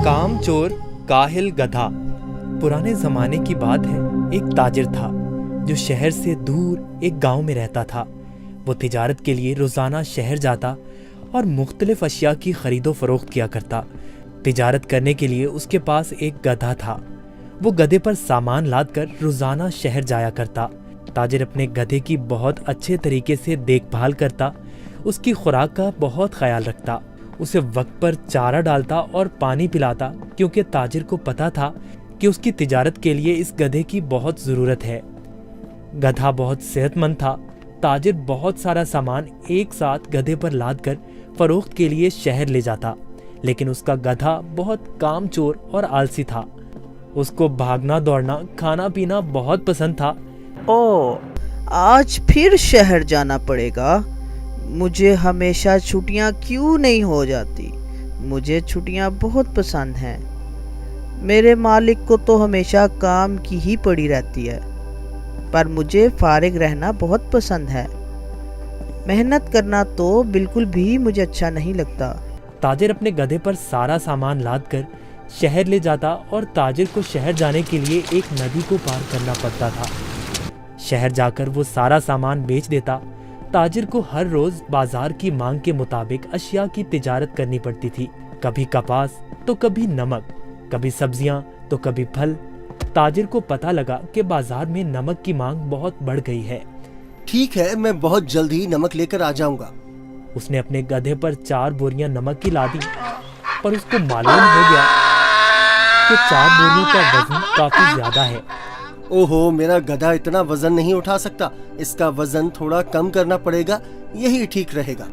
कामचोर काहिल गधा। पुराने जमाने की बात है। एक ताजिर था जो शहर से दूर एक गांव में रहता था। वो तिजारत के लिए रोजाना शहर जाता और मुख्तलिफ अशिया की खरीदो फरोख्त किया करता। तिजारत करने के लिए उसके पास एक गधा था। वो गधे पर सामान लाद कर रोजाना शहर जाया करता। ताजिर अपने गधे की बहुत अच्छे तरीके से देखभाल करता, उसकी खुराक का बहुत ख्याल रखता, उसे वक्त पर चारा डालता और पानी पिलाता, क्योंकि ताजिर को पता था कि उसकी तिजारत के लिए इस गधे की बहुत ज़रूरत है। गधा बहुत सेहतमंद था। ताजिर बहुत सारा सामान एक साथ गधे पर लाद कर फरोख्त के लिए शहर ले जाता, लेकिन उसका गधा बहुत कामचोर और आलसी था। उसको भागना दौड़ना खाना पीना बहुत पसंद था। ओ, आज फिर शहर जाना पड़ेगा। मुझे हमेशा छुट्टियां क्यों नहीं हो जाती? मुझे छुट्टियां बहुत पसंद हैं। मेरे मालिक को तो हमेशा काम की ही पड़ी रहती है, पर मुझे फारिग रहना बहुत पसंद है। मेहनत करना तो बिल्कुल भी मुझे अच्छा नहीं लगता। ताजिर अपने गधे पर सारा सामान लाद कर शहर ले जाता और ताजिर को शहर जाने के लिए एक नदी को पार करना पड़ता था। शहर जाकर वो सारा सामान बेच देता। ताजिर को हर रोज बाजार की मांग के मुताबिक अशिया की तिजारत करनी पड़ती थी। कभी कपास तो कभी नमक, कभी सब्जियां तो कभी फल। ताजिर को पता लगा कि बाजार में नमक की मांग बहुत बढ़ गई है। ठीक है, मैं बहुत जल्द ही नमक लेकर आ जाऊंगा। उसने अपने गधे पर 4 बोरियां नमक की लादी, पर उसको मालूम हो गया कि 4 बोरियों का वजन काफी ज्यादा है। ओहो, मेरा गधा इतना वजन नहीं उठा सकता। इसका वजन थोड़ा कम करना पड़ेगा, यही ठीक रहेगा।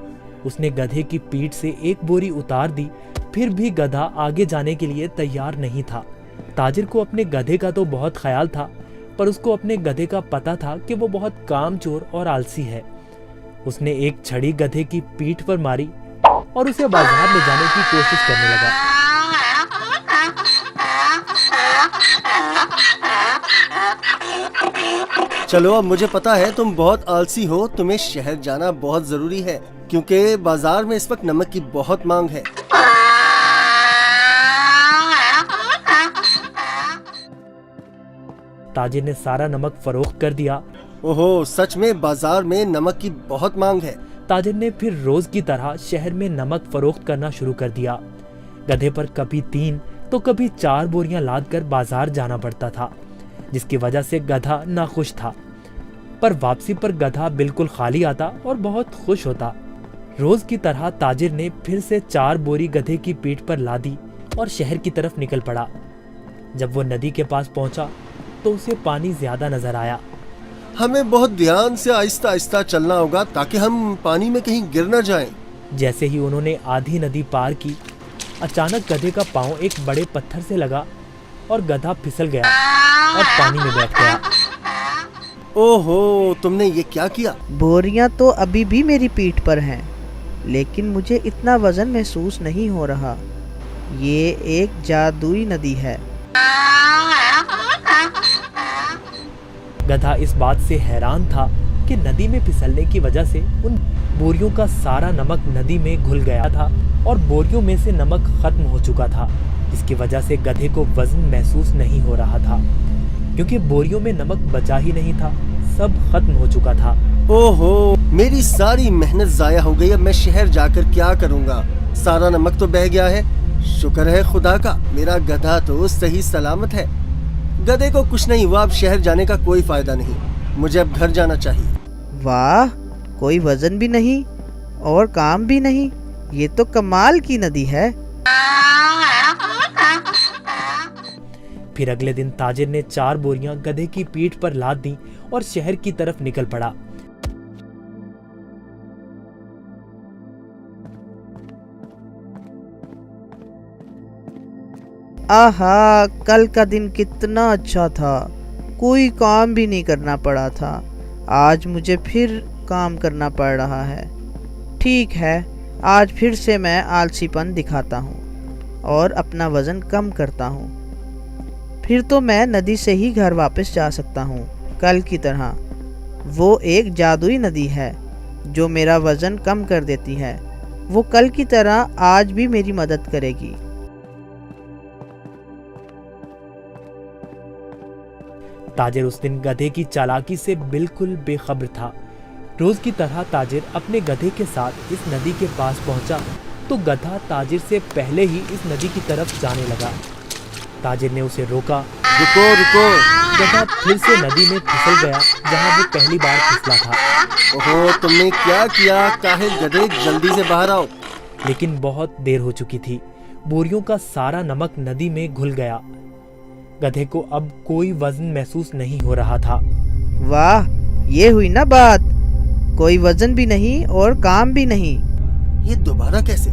उसने गधे की पीठ से एक बोरी उतार दी, फिर भी गधा आगे जाने के लिए तैयार नहीं था। ताजिर को अपने गधे का तो बहुत ख्याल था, पर उसको अपने गधे का पता था कि वो बहुत कामचोर और आलसी है। उसने एक छड़ी गधे की पीठ पर मारी और उसे बाजार ले जाने की कोशिश करने लगा। चलो, अब मुझे पता है तुम बहुत आलसी हो। तुम्हें शहर जाना बहुत जरूरी है, क्योंकि बाजार में इस वक्त नमक की बहुत मांग है। ताजिर ने सारा नमक फरोख्त कर दिया। ओहो, सच में बाजार में नमक की बहुत मांग है। ताजिर ने फिर रोज की तरह शहर में नमक फरोख्त करना शुरू कर दिया। गधे पर कभी 3 तो कभी 4 बोरियां लाद कर बाजार जाना पड़ता था, जिसकी वजह से गधा नाखुश था। पर वापसी पर गधा बिल्कुल खाली आता और बहुत खुश होता। रोज की तरह ताजिर ने फिर से 4 बोरी गधे की पीठ पर लादी और शहर की तरफ निकल पड़ा। जब वो नदी के पास पहुंचा तो उसे पानी ज्यादा नजर आया। हमें बहुत ध्यान से आहिस्ता आहिस्ता चलना होगा ताकि हम पानी में कहीं गिर न जाएं। जैसे ही उन्होंने आधी नदी पार की, अचानक गधे का पांव एक बड़े पत्थर से लगा और गधा फिसल गया और पानी में बैठ गया। ओहो, तुमने ये क्या किया? बोरियां तो अभी भी मेरी पीठ पर हैं, लेकिन मुझे इतना वजन महसूस नहीं हो रहा। ये एक जादुई नदी है। गधा इस बात से हैरान था कि नदी में फिसलने की वजह से उन बोरियों का सारा नमक नदी में घुल गया था और बोरियों में से नमक खत्म हो चुका था, जिसकी वजह से गधे को वजन महसूस नहीं हो रहा था, क्योंकि बोरियों में नमक बचा ही नहीं था, सब खत्म हो चुका था। ओहो, मेरी सारी मेहनत जाया हो गई। अब मैं शहर जाकर क्या करूंगा? सारा नमक तो बह गया है। शुक्र है खुदा का, मेरा गधा तो सही सलामत है। गधे को कुछ नहीं हुआ। अब शहर जाने का कोई फायदा नहीं, मुझे अब घर जाना चाहिए। वाह, कोई वजन भी नहीं और काम भी नहीं। ये तो कमाल की नदी है। फिर अगले दिन ताजिर ने 4 बोरियां गधे की पीठ पर लाद दी और शहर की तरफ निकल पड़ा। आहा, कल का दिन कितना अच्छा था। कोई काम भी नहीं करना पड़ा था। आज मुझे फिर काम करना पड़ रहा है। ठीक है, आज फिर से मैं आलसीपन दिखाता हूँ और अपना वज़न कम करता हूँ। फिर तो मैं नदी से ही घर वापस जा सकता हूँ कल की तरह। वो एक जादुई नदी है जो मेरा वज़न कम कर देती है। वो कल की तरह आज भी मेरी मदद करेगी। ताजिर उस दिन गधे की चालाकी से बिल्कुल बेखबर था। रोज की तरह ताजिर अपने गधे के साथ इस नदी के पास पहुंचा तो गधा ताजिर से पहले ही इस नदी की तरफ जाने लगा। ताजिर ने उसे रोका। रुको रुको। गधा फिर से नदी में फिसल गया जहां वो पहली बार फिसला था। ओहो, तुमने क्या किया? काहिल गधे, जल्दी से बाहर आओ। लेकिन बहुत देर हो चुकी थी। बोरियों का सारा नमक नदी में घुल गया। गधे को अब कोई वजन महसूस नहीं हो रहा था। वाह, ये हुई ना बात। कोई वजन भी नहीं और काम भी नहीं। ये दोबारा कैसे?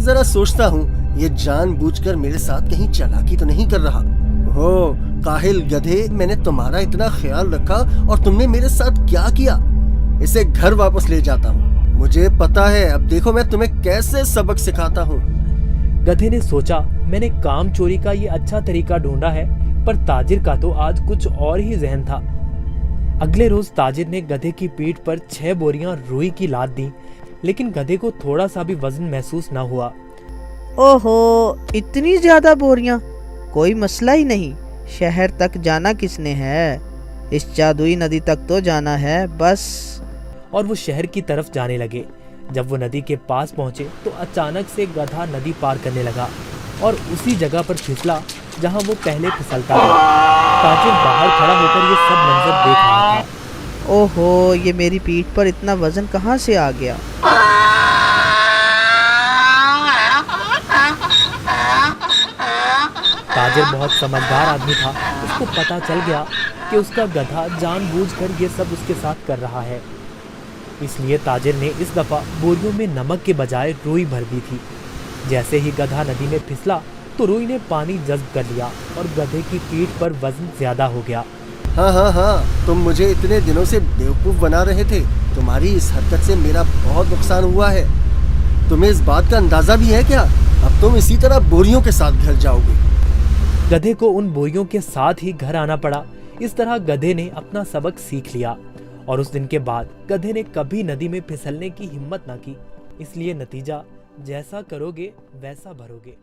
जरा सोचता हूँ, ये जानबूझकर मेरे साथ कहीं चालाकी तो नहीं कर रहा। हो काहिल गधे, मैंने तुम्हारा इतना ख्याल रखा और तुमने मेरे साथ क्या किया? इसे घर वापस ले जाता हूँ। मुझे पता है, अब देखो मैं तुम्हें कैसे सबक सिखाता हूँ। गधे ने सोचा, मैंने काम चोरी का ये अच्छा तरीका ढूंढा है, पर ताजिर का तो आज कुछ और ही जहन था। अगले रोज ताजिर ने गधे की पीठ पर 6 बोरियां रुई की लाद दी, लेकिन गधे को थोड़ा सा भी वजन महसूस न हुआ। ओहो, इतनी ज्यादा बोरियां? कोई मसला ही नहीं। शहर तक जाना किसने है? इस जादुई नदी तक तो जाना है बस। और वो शहर की तरफ जाने लगे। जब वो नदी के पास पहुंचे तो अचानक से गधा नदी पार करने लगा और उसी जगह पर फिसला जहां वो पहले फिसलता था। ताजिर बाहर खड़ा होकर ये सब मंजर देख रहा था। ओहो, ये मेरी पीठ पर इतना वजन कहाँ से आ गया? ताजिर बहुत समझदार आदमी था। उसको पता चल गया कि उसका गधा जानबूझकर ये सब उसके साथ कर रहा है। इसलिए ताजिर ने इस दफा बोरियों में नमक के बजाय रुई भर दी थी। जैसे ही गधा नदी में फिसला तो रुई ने पानी जज्ब कर लिया और गधे की पीठ पर वजन ज्यादा हो गया। हाँ, तुम मुझे इतने दिनों से बेवकूफ बना रहे थे। तुम्हारी इस हरकत से मेरा बहुत नुकसान हुआ है। तुम्हें इस बात का अंदाजा भी है क्या? अब तुम इसी तरह बोरियों के साथ घर जाओगे। गधे को उन बोरियों के साथ ही घर आना पड़ा। इस तरह गधे ने अपना सबक सीख लिया और उस दिन के बाद गधे ने कभी नदी में फिसलने की हिम्मत ना की। इसलिए नतीजा, जैसा करोगे वैसा भरोगे।